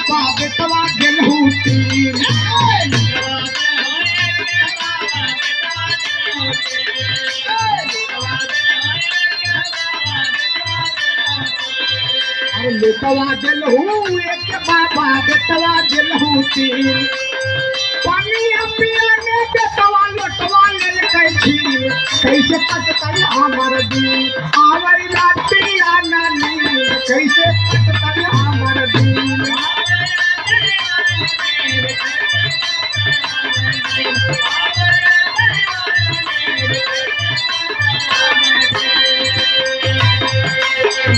बाबा बेटवा गेलहू तीन बेटवा गेलहू एक बाबा बेटवा गेलहू तीन पानिया पियाने बेटवा लोटवा लेलकै छीन कैसे कटतै हमर दिन आवै रातिया नानी कैसे कटतै हमर दिन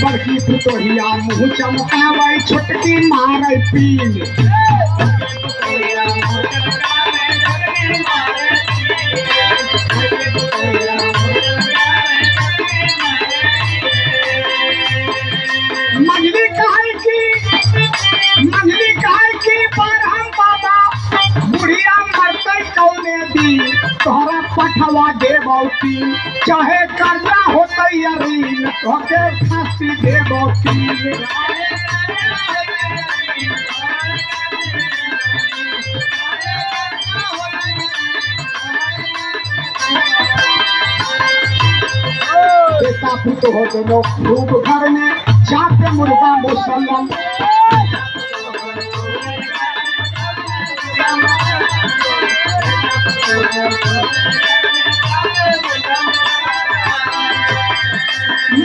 बड़की पुतोहिया मुँह चमकावै छोटकी मारै पीन मंझली कहे कि बरहम बाबा बुढ़िया मरतै कौने दी तोहरा पठवा देबौती चाहे कर्जा होतै ऋण तोहके फांसी देबौती बेटा पुतो हो दोनों खूब घर में जाके मुर्गा मुसलम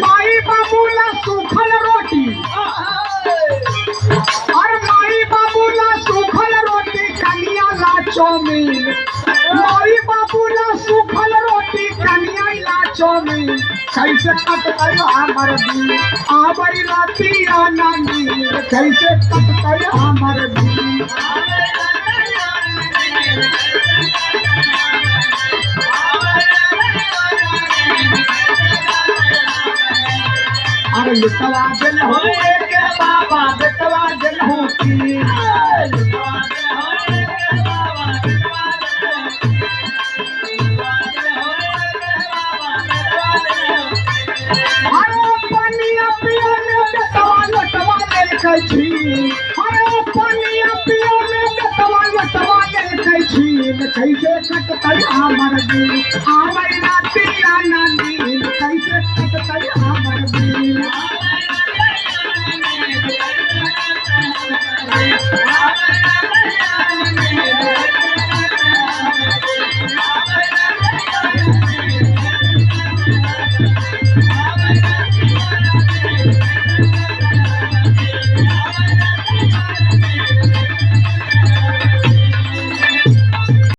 माई बाबूला सूखल रोटी और माई बाबूला सूखल रोटी कनिया ला चौमीन माई बाबूला सूखल रोटी कनिया ला चौमीन कैसे कटतै हमर दिन आबै रातिया नानी कैसे कटतै हमर दिन अरे लुटवा गेलहू एक बाबा बेटवा गेलहू तीन अरे पानिया पियाने बेटवा लोटवा लेलकै छीन कैसे कटतै हमर दिन आवै रातिया नानी कैसे कटतै हमर दिन